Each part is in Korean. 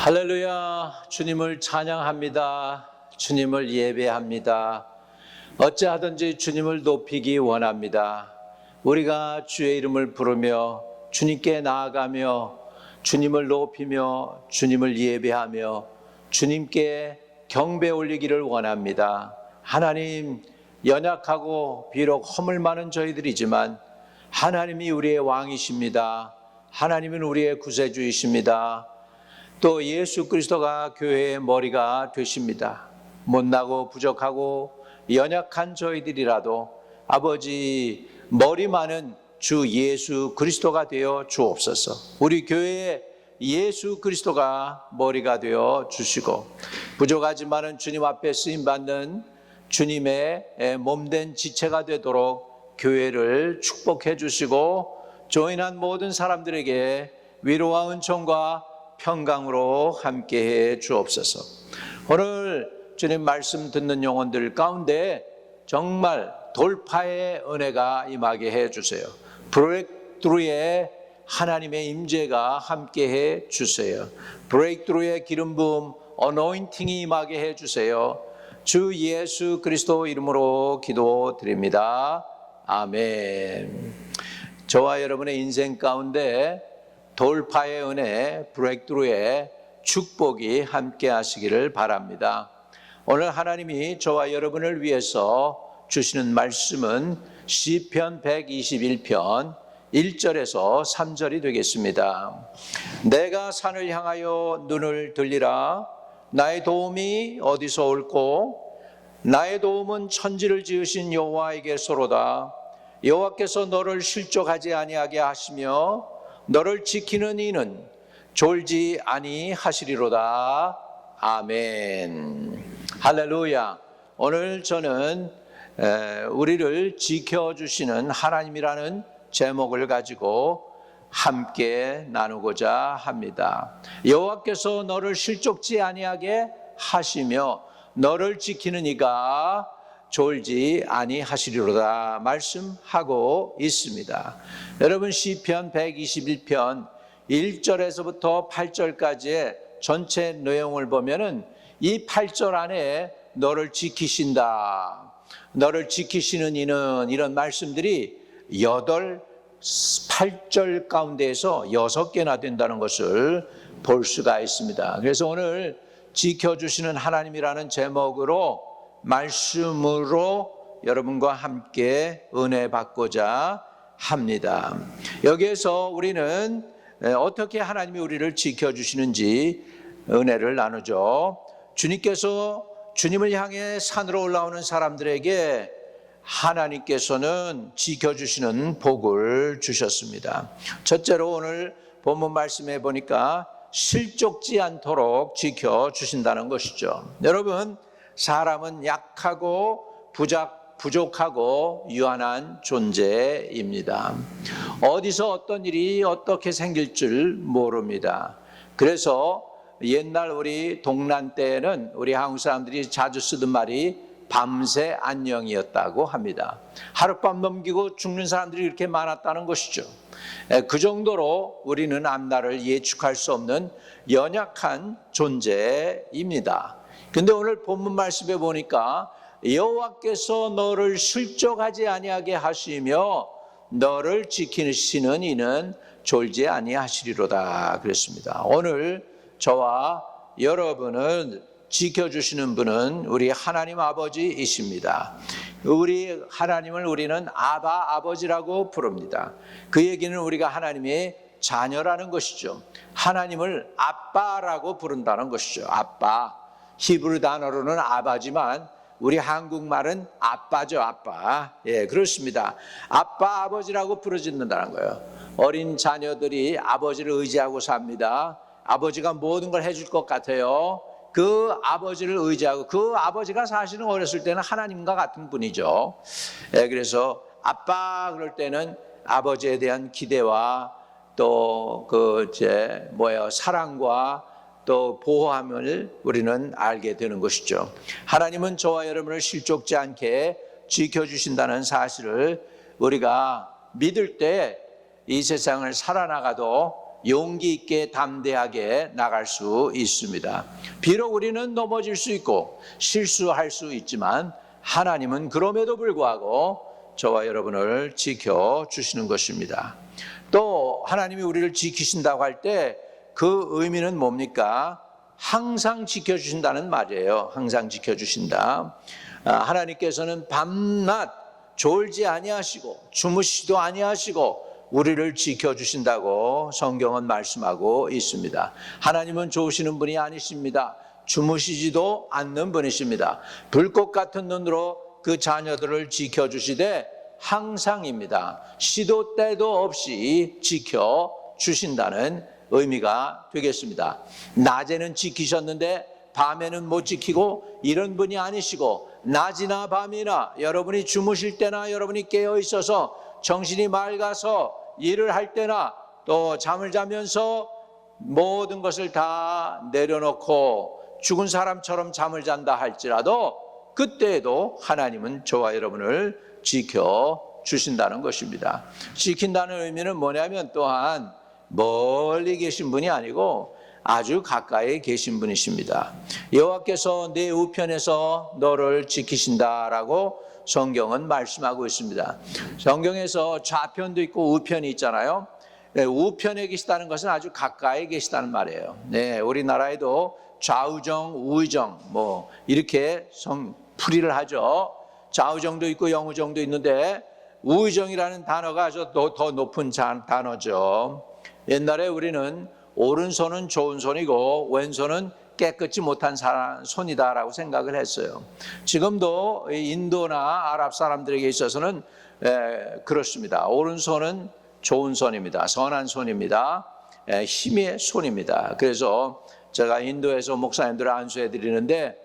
할렐루야, 주님을 찬양합니다. 주님을 예배합니다. 어찌하든지 주님을 높이기 원합니다. 우리가 주의 이름을 부르며 주님께 나아가며 주님을 높이며 주님을 예배하며 주님께 경배 올리기를 원합니다. 하나님, 연약하고 비록 허물 많은 저희들이지만 하나님이 우리의 왕이십니다. 하나님은 우리의 구세주이십니다. 또 예수 그리스도가 교회의 머리가 되십니다. 못나고 부족하고 연약한 저희들이라도 아버지 머리 많은 주 예수 그리스도가 되어 주옵소서. 우리 교회에 예수 그리스도가 머리가 되어 주시고 부족하지만은 주님 앞에 쓰임받는 주님의 몸된 지체가 되도록 교회를 축복해 주시고 조인한 모든 사람들에게 위로와 은총과 평강으로 함께해 주옵소서. 오늘 주님 말씀 듣는 영혼들 가운데 정말 돌파의 은혜가 임하게 해 주세요. 브레이크트루의 하나님의 임재가 함께해 주세요. 브레이크트루의 기름 부음, 어노인팅이 임하게 해 주세요. 주 예수 그리스도 이름으로 기도드립니다. 아멘. 저와 여러분의 인생 가운데 돌파의 은혜, 브레이크트루의 축복이 함께 하시기를 바랍니다. 오늘 하나님이 저와 여러분을 위해서 주시는 말씀은 시편 121편 1절에서 3절이 되겠습니다. 내가 산을 향하여 눈을 들리라. 나의 도움이 어디서 올꼬? 나의 도움은 천지를 지으신 여호와에게서로다. 여호와께서 너를 실족하지 아니하게 하시며 너를 지키는 이는 졸지 아니하시리로다. 아멘. 할렐루야. 오늘 저는 우리를 지켜주시는 하나님이라는 제목을 가지고 함께 나누고자 합니다. 여호와께서 너를 실족지 아니하게 하시며 너를 지키는 이가 졸지 아니하시리로다 말씀하고 있습니다. 여러분 시편 121편 1절에서부터 8절까지의 전체 내용을 보면은 이 8절 안에 너를 지키신다, 너를 지키시는 이는, 이런 말씀들이 8절 가운데에서 6개나 된다는 것을 볼 수가 있습니다. 그래서 오늘 지켜주시는 하나님이라는 제목으로 말씀으로 여러분과 함께 은혜 받고자 합니다. 여기에서 우리는 어떻게 하나님이 우리를 지켜주시는지 은혜를 나누죠. 주님께서 주님을 향해 산으로 올라오는 사람들에게 하나님께서는 지켜주시는 복을 주셨습니다. 첫째로 오늘 본문 말씀해 보니까 실족지 않도록 지켜주신다는 것이죠. 여러분, 사람은 약하고 부족하고 유한한 존재입니다. 어디서 어떤 일이 어떻게 생길 줄 모릅니다. 그래서 옛날 우리 동란 때에는 우리 한국 사람들이 자주 쓰던 말이 밤새 안녕이었다고 합니다. 하룻밤 넘기고 죽는 사람들이 이렇게 많았다는 것이죠. 그 정도로 우리는 앞날을 예측할 수 없는 연약한 존재입니다. 근데 오늘 본문 말씀에 보니까 여호와께서 너를 실족하지 아니하게 하시며 너를 지키시는 이는 졸지 아니하시리로다 그랬습니다. 오늘 저와 여러분을 지켜주시는 분은 우리 하나님 아버지이십니다. 우리 하나님을 우리는 아바 아버지라고 부릅니다. 그 얘기는 우리가 하나님의 자녀라는 것이죠. 하나님을 아빠라고 부른다는 것이죠. 아빠. 히브리 단어로는 아바지만 우리 한국말은 아빠죠. 아빠. 예, 그렇습니다. 아빠 아버지라고 부르짖는다는 거예요. 어린 자녀들이 아버지를 의지하고 삽니다. 아버지가 모든 걸 해줄 것 같아요. 그 아버지를 의지하고, 그 아버지가 사실은 어렸을 때는 하나님과 같은 분이죠. 예, 그래서 아빠 그럴 때는 아버지에 대한 기대와 또 사랑과 또 보호함을 우리는 알게 되는 것이죠. 하나님은 저와 여러분을 실족지 않게 지켜주신다는 사실을 우리가 믿을 때 이 세상을 살아나가도 용기 있게 담대하게 나갈 수 있습니다. 비록 우리는 넘어질 수 있고 실수할 수 있지만 하나님은 그럼에도 불구하고 저와 여러분을 지켜주시는 것입니다. 또 하나님이 우리를 지키신다고 할 때 그 의미는 뭡니까? 항상 지켜주신다는 말이에요. 항상 지켜주신다. 하나님께서는 밤낮 졸지 아니하시고 주무시지도 아니하시고 우리를 지켜주신다고 성경은 말씀하고 있습니다. 하나님은 좋으시는 분이 아니십니다. 주무시지도 않는 분이십니다. 불꽃 같은 눈으로 그 자녀들을 지켜주시되 항상입니다. 시도 때도 없이 지켜주신다는 의미가 되겠습니다. 낮에는 지키셨는데 밤에는 못 지키고 이런 분이 아니시고 낮이나 밤이나 여러분이 주무실 때나 여러분이 깨어 있어서 정신이 맑아서 일을 할 때나 또 잠을 자면서 모든 것을 다 내려놓고 죽은 사람처럼 잠을 잔다 할지라도 그때에도 하나님은 저와 여러분을 지켜주신다는 것입니다. 지킨다는 의미는 뭐냐면 또한 멀리 계신 분이 아니고 아주 가까이 계신 분이십니다. 여호와께서 내 우편에서 너를 지키신다라고 성경은 말씀하고 있습니다. 성경에서 좌편도 있고 우편이 있잖아요. 우편에 계시다는 것은 아주 가까이 계시다는 말이에요. 네, 우리나라에도 좌우정, 우의정 뭐 이렇게 풀이를 하죠. 좌우정도 있고 영우정도 있는데 우의정이라는 단어가 더 높은 단어죠. 옛날에 우리는 오른손은 좋은 손이고 왼손은 깨끗이 못한 손이다라고 생각을 했어요. 지금도 인도나 아랍 사람들에게 있어서는 그렇습니다. 오른손은 좋은 손입니다. 선한 손입니다. 힘의 손입니다. 그래서 제가 인도에서 목사님들을 안수해 드리는데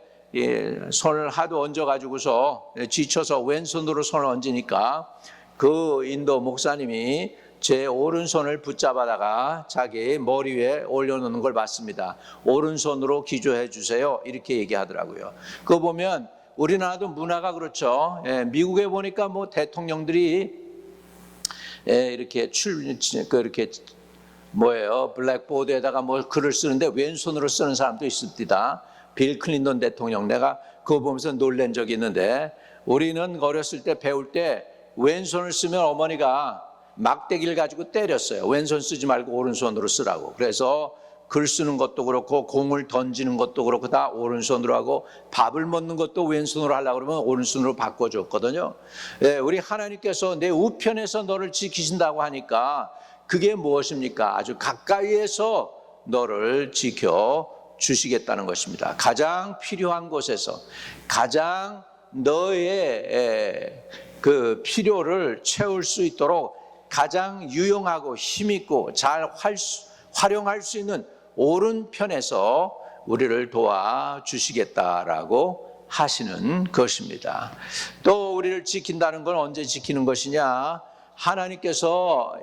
손을 하도 얹어가지고서 지쳐서 왼손으로 손을 얹으니까 그 인도 목사님이 제 오른손을 붙잡아다가 자기 머리 위에 올려놓는 걸 봤습니다. 오른손으로 기도해 주세요. 이렇게 얘기하더라고요. 그거 보면 우리나라도 문화가 그렇죠. 미국에 보니까 뭐 대통령들이 이렇게 이렇게 블랙보드에다가 뭐 글을 쓰는데 왼손으로 쓰는 사람도 있습니다. 빌 클린턴 대통령, 내가 그거 보면서 놀란 적이 있는데 우리는 어렸을 때 배울 때 왼손을 쓰면 어머니가 막대기를 가지고 때렸어요. 왼손 쓰지 말고 오른손으로 쓰라고. 그래서 글 쓰는 것도 그렇고 공을 던지는 것도 그렇고 다 오른손으로 하고 밥을 먹는 것도 왼손으로 하려고 그러면 오른손으로 바꿔줬거든요. 우리 하나님께서 내 우편에서 너를 지키신다고 하니까 그게 무엇입니까? 아주 가까이에서 너를 지켜주시겠다는 것입니다. 가장 필요한 곳에서 가장 너의 그 필요를 채울 수 있도록 가장 유용하고 힘있고 잘 활용할 수 있는 오른편에서 우리를 도와주시겠다라고 하시는 것입니다. 또 우리를 지킨다는 건 언제 지키는 것이냐? 하나님께서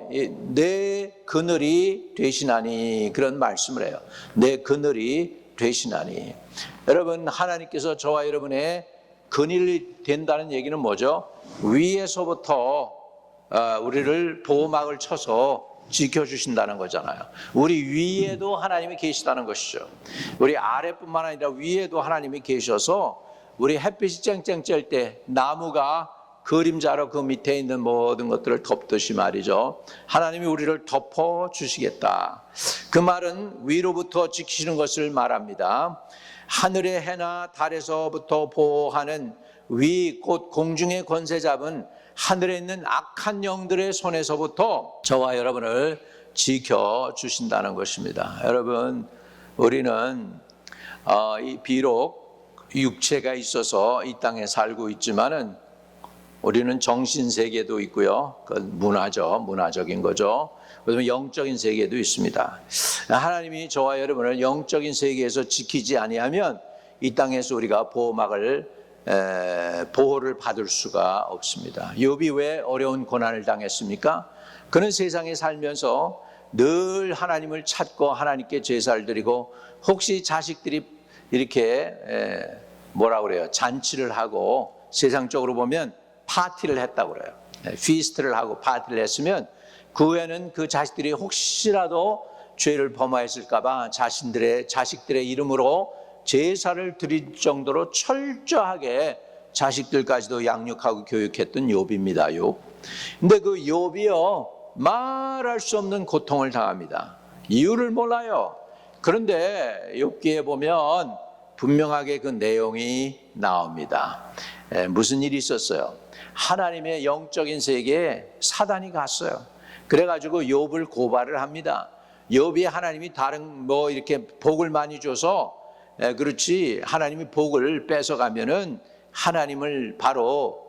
내 그늘이 되시나니 그런 말씀을 해요. 내 그늘이 되시나니. 여러분, 하나님께서 저와 여러분의 그늘이 된다는 얘기는 뭐죠? 위에서부터 우리를 보호막을 쳐서 지켜주신다는 거잖아요. 우리 위에도 하나님이 계시다는 것이죠. 우리 아래뿐만 아니라 위에도 하나님이 계셔서 우리 햇빛이 쨍쨍 쬐을 때 나무가 그림자로 그 밑에 있는 모든 것들을 덮듯이 말이죠. 하나님이 우리를 덮어주시겠다. 그 말은 위로부터 지키시는 것을 말합니다. 하늘의 해나 달에서부터 보호하는 위 곧 공중의 권세 잡은 하늘에 있는 악한 영들의 손에서부터 저와 여러분을 지켜주신다는 것입니다. 여러분, 우리는 비록 육체가 있어서 이 땅에 살고 있지만은 우리는 정신세계도 있고요. 그건 문화적인 거죠. 그다음에 영적인 세계도 있습니다. 하나님이 저와 여러분을 영적인 세계에서 지키지 아니하면 이 땅에서 우리가 보호를 받을 수가 없습니다. 욥이 왜 어려운 고난을 당했습니까? 그는 세상에 살면서 늘 하나님을 찾고 하나님께 제사를 드리고 혹시 자식들이 이렇게 잔치를 하고 세상적으로 보면 파티를 했다고 그래요. 피스트를 하고 파티를 했으면 그 후에는 그 자식들이 혹시라도 죄를 범하였을까 봐 자식들의 이름으로 제사를 드릴 정도로 철저하게 자식들까지도 양육하고 교육했던 욥입니다. 욥. 근데 그 욥이요, 말할 수 없는 고통을 당합니다. 이유를 몰라요. 그런데 욥기에 보면 분명하게 그 내용이 나옵니다. 무슨 일이 있었어요? 하나님의 영적인 세계에 사단이 갔어요. 그래가지고 욥을 고발을 합니다. 욥이 하나님이 다른 이렇게 복을 많이 줘서 그렇지, 하나님이 복을 뺏어가면은 하나님을 바로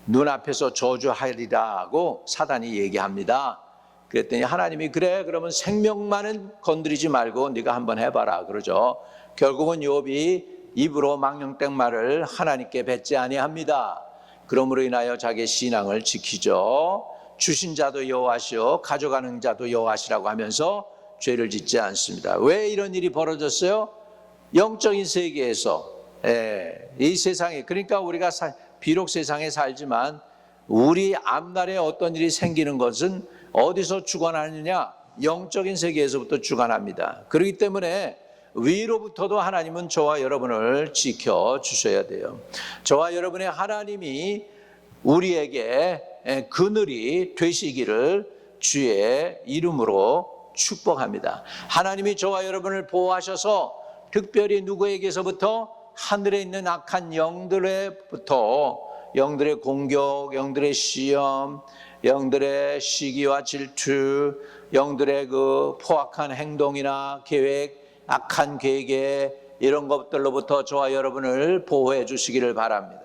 눈앞에서 저주하리라고 사단이 얘기합니다. 그랬더니 하나님이 그래, 그러면 생명만은 건드리지 말고 네가 한번 해봐라 그러죠. 결국은 욥이 입으로 망령된 말을 하나님께 뱉지 아니합니다. 그러므로 인하여 자기의 신앙을 지키죠. 주신 자도 여호와시오 가져가는 자도 여호와시라고 하면서 죄를 짓지 않습니다. 왜 이런 일이 벌어졌어요? 영적인 세계에서, 이 세상에, 그러니까 우리가 비록 세상에 살지만 우리 앞날에 어떤 일이 생기는 것은 어디서 주관하느냐? 영적인 세계에서부터 주관합니다. 그렇기 때문에 위로부터도 하나님은 저와 여러분을 지켜주셔야 돼요. 저와 여러분의 하나님이 우리에게 그늘이 되시기를 주의 이름으로 축복합니다. 하나님이 저와 여러분을 보호하셔서 특별히 누구에게서부터? 하늘에 있는 악한 영들로부터, 영들의 공격, 영들의 시험, 영들의 시기와 질투, 영들의 그 포악한 행동이나 계획, 악한 계획에 이런 것들로부터 저와 여러분을 보호해 주시기를 바랍니다.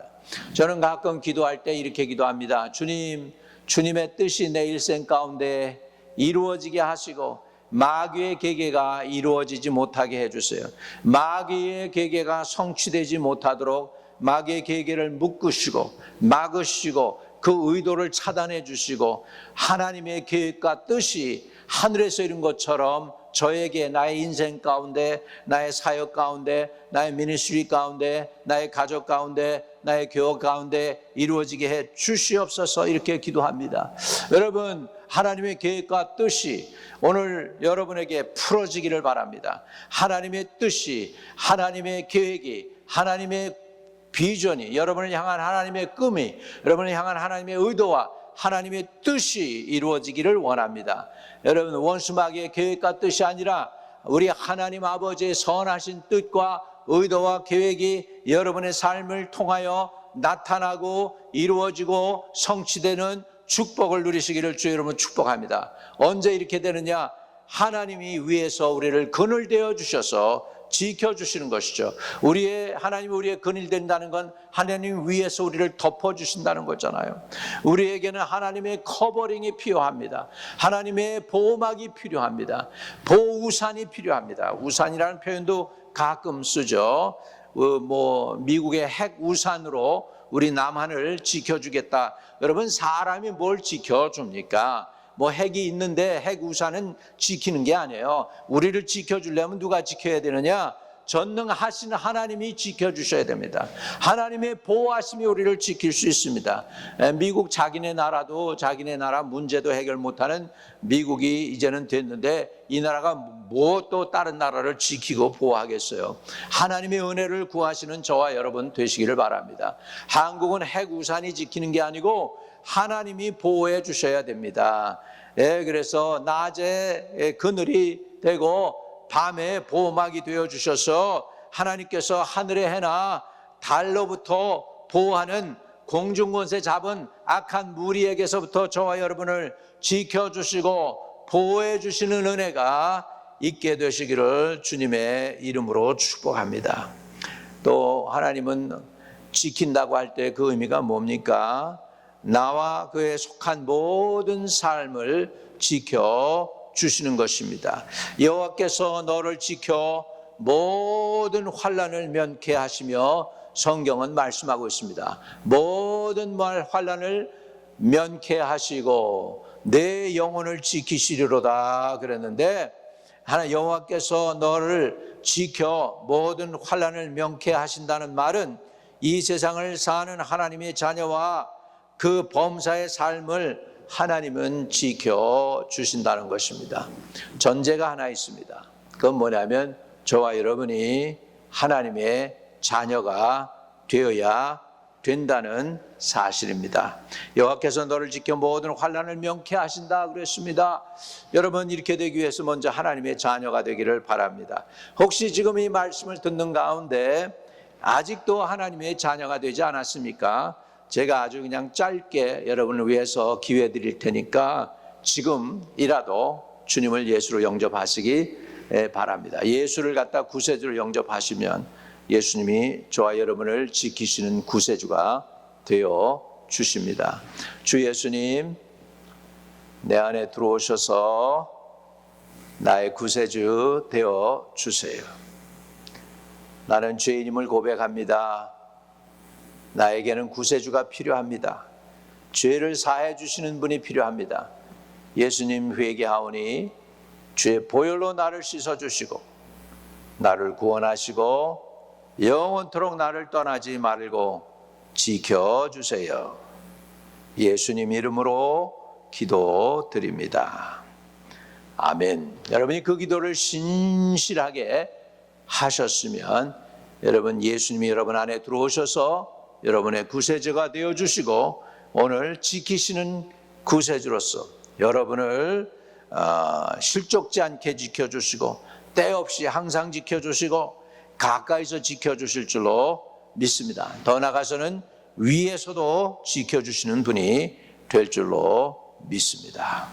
저는 가끔 기도할 때 이렇게 기도합니다. 주님, 주님의 뜻이 내 일생 가운데 이루어지게 하시고 마귀의 계계가 이루어지지 못하게 해주세요. 마귀의 계계가 성취되지 못하도록 마귀의 계계를 묶으시고 막으시고 그 의도를 차단해 주시고 하나님의 계획과 뜻이 하늘에서 이룬 것처럼 저에게 나의 인생 가운데, 나의 사역 가운데, 나의 미니스트리 가운데, 나의 가족 가운데, 나의 교회 가운데 이루어지게 해 주시옵소서, 이렇게 기도합니다. 여러분, 하나님의 계획과 뜻이 오늘 여러분에게 풀어지기를 바랍니다. 하나님의 뜻이, 하나님의 계획이, 하나님의 비전이, 여러분을 향한 하나님의 꿈이, 여러분을 향한 하나님의 의도와 하나님의 뜻이 이루어지기를 원합니다. 여러분, 원수마귀의 계획과 뜻이 아니라 우리 하나님 아버지의 선하신 뜻과 의도와 계획이 여러분의 삶을 통하여 나타나고 이루어지고 성취되는 축복을 누리시기를 주의 이름으로 축복합니다. 언제 이렇게 되느냐? 하나님이 위에서 우리를 그늘 되어 주셔서 지켜주시는 것이죠. 하나님이 우리의 그늘 된다는 건 하나님 위에서 우리를 덮어주신다는 거잖아요. 우리에게는 하나님의 커버링이 필요합니다. 하나님의 보호막이 필요합니다. 보호우산이 필요합니다. 우산이라는 표현도 가끔 쓰죠. 미국의 핵우산으로 우리 남한을 지켜주겠다. 여러분, 사람이 뭘 지켜줍니까? 핵이 있는데 핵우산은 지키는 게 아니에요. 우리를 지켜주려면 누가 지켜야 되느냐? 전능하신 하나님이 지켜주셔야 됩니다. 하나님의 보호하심이 우리를 지킬 수 있습니다. 미국 자기네 나라도 자기네 나라 문제도 해결 못하는 미국이 이제는 됐는데 이 나라가 뭐 또 다른 나라를 지키고 보호하겠어요. 하나님의 은혜를 구하시는 저와 여러분 되시기를 바랍니다. 한국은 핵우산이 지키는 게 아니고 하나님이 보호해 주셔야 됩니다. 그래서 낮에 그늘이 되고 밤에 보호막이 되어 주셔서 하나님께서 하늘의 해나 달로부터 보호하는 공중권세 잡은 악한 무리에게서부터 저와 여러분을 지켜주시고 보호해 주시는 은혜가 있게 되시기를 주님의 이름으로 축복합니다. 또 하나님은 지킨다고 할 때 그 의미가 뭡니까? 나와 그에 속한 모든 삶을 지켜주시는 것입니다. 여호와께서 너를 지켜 모든 환난을 면케 하시며 성경은 말씀하고 있습니다. 모든 환난을 면케 하시고 내 영혼을 지키시리로다 그랬는데 여호와께서 너를 지켜 모든 환난을 면케 하신다는 말은 이 세상을 사는 하나님의 자녀와 그 범사의 삶을 하나님은 지켜주신다는 것입니다. 전제가 하나 있습니다. 그건 뭐냐면 저와 여러분이 하나님의 자녀가 되어야 된다는 사실입니다. 여호와께서 너를 지켜 모든 환난을 명케 하신다 그랬습니다. 여러분, 이렇게 되기 위해서 먼저 하나님의 자녀가 되기를 바랍니다. 혹시 지금 이 말씀을 듣는 가운데 아직도 하나님의 자녀가 되지 않았습니까? 제가 아주 그냥 짧게 여러분을 위해서 기회 드릴 테니까 지금이라도 주님을 예수로 영접하시기 바랍니다. 예수를 갖다 구세주로 영접하시면 예수님이 저와 여러분을 지키시는 구세주가 되어 주십니다. 주 예수님, 내 안에 들어오셔서 나의 구세주 되어 주세요. 나는 죄인임을 고백합니다. 나에게는 구세주가 필요합니다. 죄를 사해 주시는 분이 필요합니다. 예수님, 회개하오니 주의 보혈로 나를 씻어주시고 나를 구원하시고 영원토록 나를 떠나지 말고 지켜주세요. 예수님 이름으로 기도드립니다. 아멘. 여러분이 그 기도를 신실하게 하셨으면 여러분, 예수님이 여러분 안에 들어오셔서 여러분의 구세주가 되어주시고 오늘 지키시는 구세주로서 여러분을 실족지 않게 지켜주시고 때 없이 항상 지켜주시고 가까이서 지켜주실 줄로 믿습니다. 더 나아가서는 위에서도 지켜주시는 분이 될 줄로 믿습니다.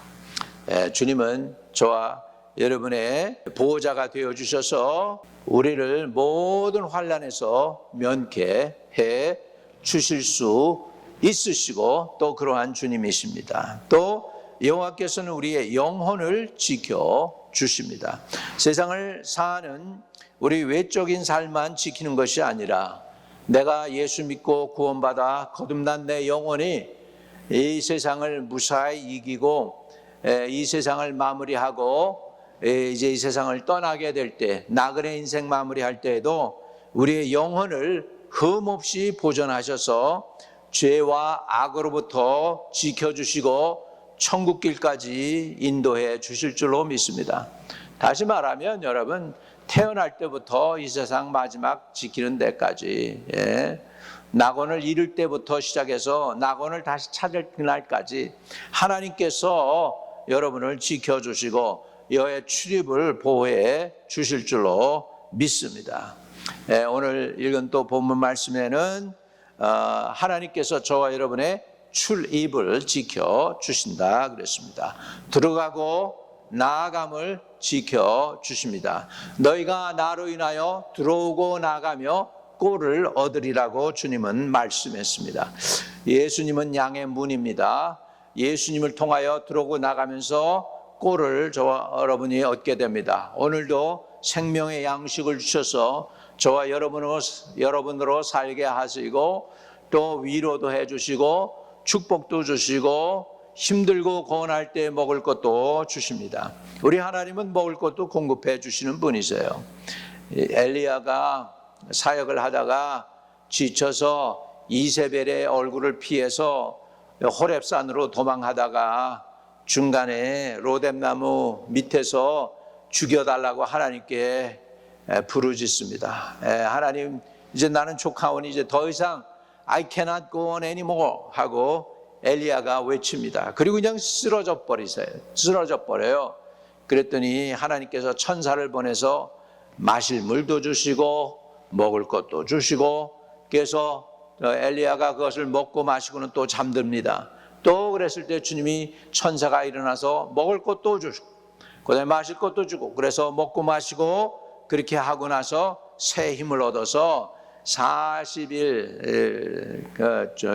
주님은 저와 여러분의 보호자가 되어주셔서 우리를 모든 환난에서 면케해 주실 수 있으시고 또 그러한 주님이십니다. 또 여호와께서는 우리의 영혼을 지켜주십니다. 세상을 사는 우리 외적인 삶만 지키는 것이 아니라 내가 예수 믿고 구원받아 거듭난 내 영혼이 이 세상을 무사히 이기고 이 세상을 마무리하고 이제 이 세상을 떠나게 될 때, 나그네 인생 마무리할 때에도 우리의 영혼을 흠없이 보존하셔서 죄와 악으로부터 지켜주시고 천국길까지 인도해 주실 줄로 믿습니다. 다시 말하면 여러분, 태어날 때부터 이 세상 마지막 지키는 데까지, 낙원을 잃을 때부터 시작해서 낙원을 다시 찾을 그날까지 하나님께서 여러분을 지켜주시고 여의 출입을 보호해 주실 줄로 믿습니다. 오늘 읽은 또 본문 말씀에는 하나님께서 저와 여러분의 출입을 지켜주신다 그랬습니다. 들어가고 나아감을 지켜주십니다. 너희가 나로 인하여 들어오고 나가며 꼴을 얻으리라고 주님은 말씀했습니다. 예수님은 양의 문입니다. 예수님을 통하여 들어오고 나가면서 꼴을 저와 여러분이 얻게 됩니다. 오늘도 생명의 양식을 주셔서 저와 여러분으로 살게 하시고 또 위로도 해주시고 축복도 주시고 힘들고 고난할 때 먹을 것도 주십니다. 우리 하나님은 먹을 것도 공급해 주시는 분이세요. 엘리야가 사역을 하다가 지쳐서 이세벨의 얼굴을 피해서 호렙산으로 도망하다가 중간에 로뎀나무 밑에서 죽여달라고 하나님께 부르짖습니다. 하나님, 이제 나는 족하오니 이제 더 이상 I cannot go on anymore 하고 엘리야가 외칩니다. 그리고 그냥 쓰러져 버려요. 그랬더니 하나님께서 천사를 보내서 마실 물도 주시고 먹을 것도 주시고, 그래서 엘리야가 그것을 먹고 마시고는 또 잠듭니다. 또 그랬을 때 주님이 천사가 일어나서 먹을 것도 주시고 그다음에 마실 것도 주고, 그래서 먹고 마시고 그렇게 하고 나서 새 힘을 얻어서 40일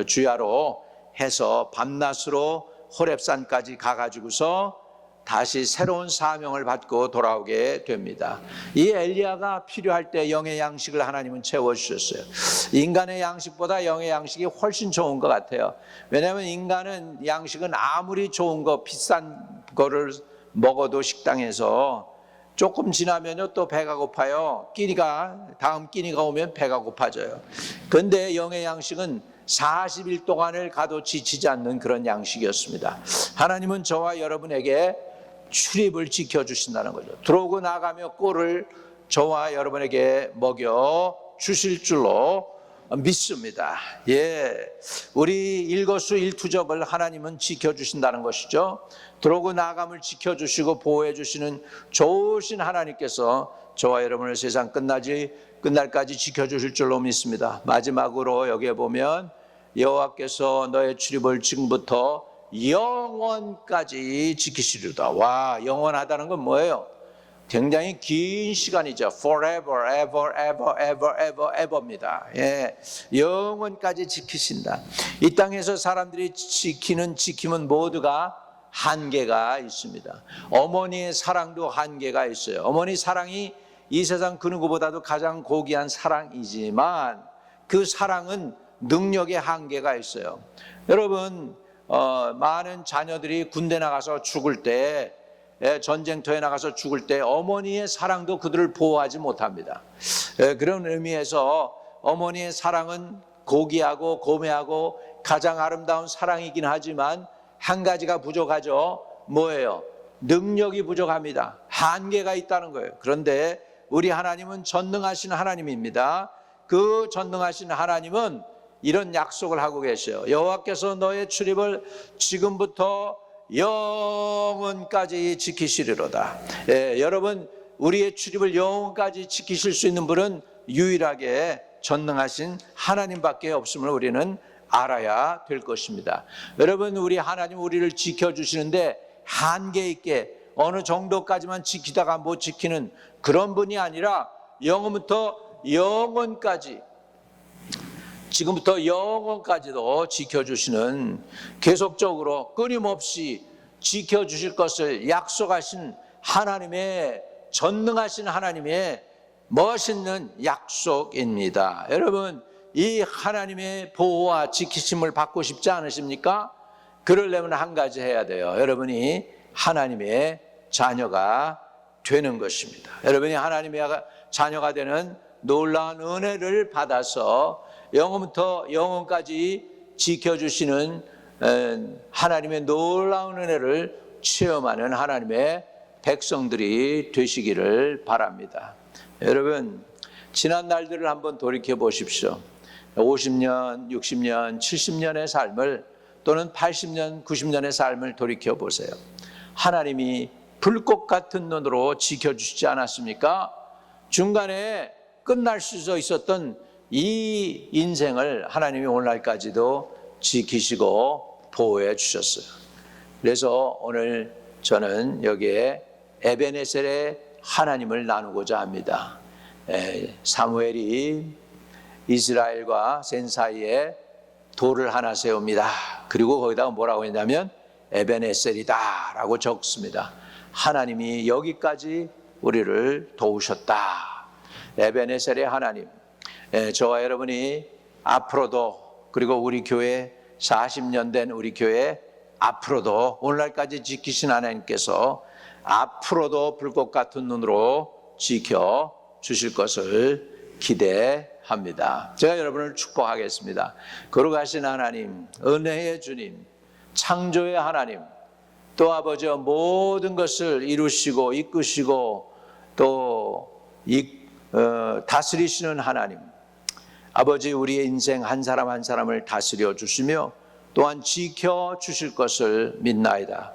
주야로 해서 밤낮으로 호렙산까지 가가지고서 다시 새로운 사명을 받고 돌아오게 됩니다. 이 엘리야가 필요할 때 영의 양식을 하나님은 채워주셨어요. 인간의 양식보다 영의 양식이 훨씬 좋은 것 같아요. 왜냐하면 인간은 양식은 아무리 좋은 거 비싼 거를 먹어도 식당에서 조금 지나면요 또 배가 고파요. 다음 끼니가 오면 배가 고파져요. 그런데 영의 양식은 40일 동안을 가도 지치지 않는 그런 양식이었습니다. 하나님은 저와 여러분에게 출입을 지켜주신다는 거죠. 들어오고 나가며 꼴을 저와 여러분에게 먹여 주실 줄로 믿습니다. 예, 우리 일거수일투족을 하나님은 지켜주신다는 것이죠. 들어오고 나감을 지켜주시고 보호해주시는 좋으신 하나님께서 저와 여러분을 세상 끝날까지 지켜주실 줄로 믿습니다. 마지막으로 여기에 보면 여호와께서 너의 출입을 지금부터 영원까지 지키시리로다. 와, 영원하다는 건 뭐예요? 굉장히 긴 시간이죠. Forever, ever, ever, ever, ever, ever입니다. 예, 영원까지 지키신다. 이 땅에서 사람들이 지키는 지킴은 모두가 한계가 있습니다. 어머니의 사랑도 한계가 있어요. 어머니 사랑이 이 세상 그 누구보다도 가장 고귀한 사랑이지만 그 사랑은 능력의 한계가 있어요. 여러분, 많은 자녀들이 군대 나가서 죽을 때, 전쟁터에 나가서 죽을 때 어머니의 사랑도 그들을 보호하지 못합니다. 그런 의미에서 어머니의 사랑은 고귀하고 고매하고 가장 아름다운 사랑이긴 하지만 한 가지가 부족하죠. 뭐예요? 능력이 부족합니다. 한계가 있다는 거예요. 그런데 우리 하나님은 전능하신 하나님입니다. 그 전능하신 하나님은 이런 약속을 하고 계셔요. 여호와께서 너의 출입을 지금부터 영원까지 지키시리로다. 여러분, 우리의 출입을 영원까지 지키실 수 있는 분은 유일하게 전능하신 하나님밖에 없음을 우리는 알아야 될 것입니다. 여러분, 우리 하나님 우리를 지켜주시는데 한계 있게 어느 정도까지만 지키다가 못 지키는 그런 분이 아니라 영원부터 영원까지, 지금부터 영원까지도 지켜주시는, 계속적으로 끊임없이 지켜주실 것을 약속하신 하나님의, 전능하신 하나님의 멋있는 약속입니다. 여러분, 이 하나님의 보호와 지키심을 받고 싶지 않으십니까? 그러려면 한 가지 해야 돼요. 여러분이 하나님의 자녀가 되는 것입니다. 여러분이 하나님의 자녀가 되는 놀라운 은혜를 받아서 영원부터 영원까지 지켜주시는 하나님의 놀라운 은혜를 체험하는 하나님의 백성들이 되시기를 바랍니다. 여러분, 지난 날들을 한번 돌이켜 보십시오. 50년, 60년, 70년의 삶을, 또는 80년, 90년의 삶을 돌이켜 보세요. 하나님이 불꽃 같은 눈으로 지켜주시지 않았습니까? 중간에 끝날 수 있었던 이 인생을 하나님이 오늘날까지도 지키시고 보호해 주셨어요. 그래서 오늘 저는 여기에 에베네셀의 하나님을 나누고자 합니다. 사무엘이 이스라엘과 센 사이에 돌을 하나 세웁니다. 그리고 거기다가 뭐라고 했냐면 에베네셀이다 라고 적습니다. 하나님이 여기까지 우리를 도우셨다. 에베네셀의 하나님, 저와 여러분이 앞으로도, 그리고 우리 교회 40년 된 우리 교회 앞으로도 오늘날까지 지키신 하나님께서 앞으로도 불꽃 같은 눈으로 지켜 주실 것을 기대합니다. 제가 여러분을 축복하겠습니다. 거룩하신 하나님, 은혜의 주님, 창조의 하나님, 또 아버지와 모든 것을 이루시고 이끄시고 또 다스리시는 하나님, 아버지, 우리의 인생 한 사람 한 사람을 다스려 주시며 또한 지켜 주실 것을 믿나이다.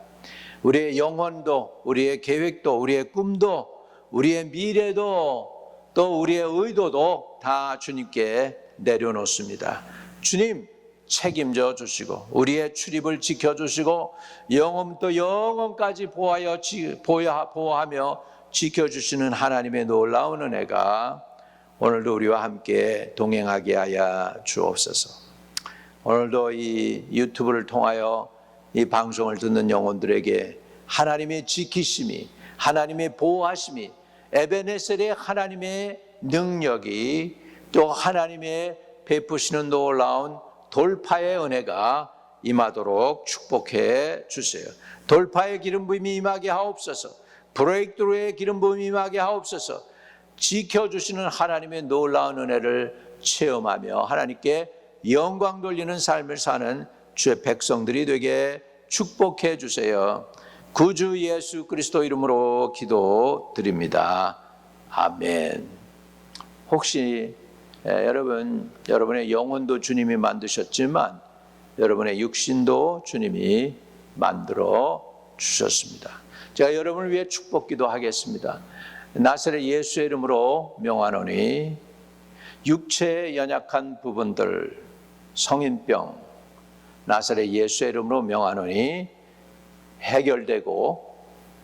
우리의 영혼도, 우리의 계획도, 우리의 꿈도, 우리의 미래도, 또 우리의 의도도 다 주님께 내려놓습니다. 주님, 책임져 주시고 우리의 출입을 지켜주시고 영원부터 영원까지 보호하며 지켜주시는 하나님의 놀라운 은혜가 오늘도 우리와 함께 동행하게 하여 주옵소서. 오늘도 이 유튜브를 통하여 이 방송을 듣는 영혼들에게 하나님의 지키심이, 하나님의 보호하심이, 에베네셀의 하나님의 능력이, 또 하나님의 베푸시는 놀라운 돌파의 은혜가 임하도록 축복해 주세요. 돌파의 기름 부음이 임하게 하옵소서. 브레이크트루의 기름 부음이 임하게 하옵소서. 지켜주시는 하나님의 놀라운 은혜를 체험하며 하나님께 영광 돌리는 삶을 사는 주의 백성들이 되게 축복해 주세요. 구주 예수 그리스도 이름으로 기도드립니다. 아멘. 혹시 여러분의 영혼도 주님이 만드셨지만 여러분의 육신도 주님이 만들어 주셨습니다. 제가 여러분을 위해 축복기도 하겠습니다. 나사렛 예수의 이름으로 명하노니 육체의 연약한 부분들, 성인병, 나사렛 예수의 이름으로 명하노니 해결되고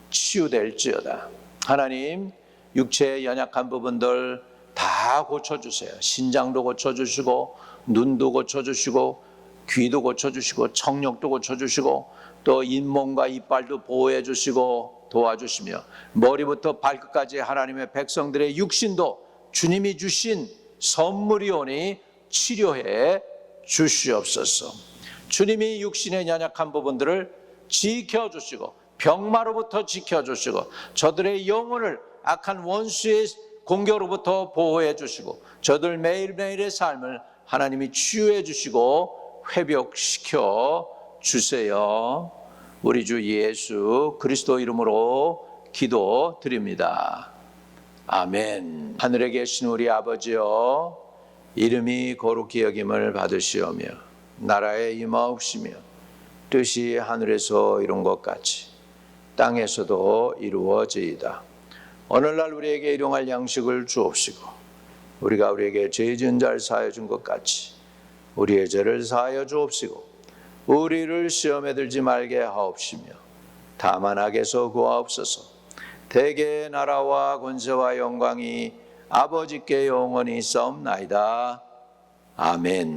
치유될지어다. 하나님, 육체의 연약한 부분들 다 고쳐주세요. 신장도 고쳐주시고 눈도 고쳐주시고 귀도 고쳐주시고 청력도 고쳐주시고 또 잇몸과 이빨도 보호해 주시고 도와주시며 머리부터 발끝까지 하나님의 백성들의 육신도 주님이 주신 선물이오니 치료해 주시옵소서. 주님이 육신의 연약한 부분들을 지켜주시고 병마로부터 지켜주시고 저들의 영혼을 악한 원수의 공격으로부터 보호해 주시고 저들 매일매일의 삶을 하나님이 치유해 주시고 회복시켜 주세요. 우리 주 예수 그리스도 이름으로 기도드립니다. 아멘. 하늘에 계신 우리 아버지여, 이름이 거룩히 여김을 받으시오며 나라에 임하옵시며 뜻이 하늘에서 이룬 것 같이 땅에서도 이루어지이다. 오늘날 우리에게 일용할 양식을 주옵시고 우리가 우리에게 죄 지은 자를 사하여 준 것 같이 우리의 죄를 사하여 주옵시고 우리를 시험에 들지 말게 하옵시며 다만 악에서 구하옵소서. 대개 나라와 권세와 영광이 아버지께 영원히 있사옵나이다. 아멘.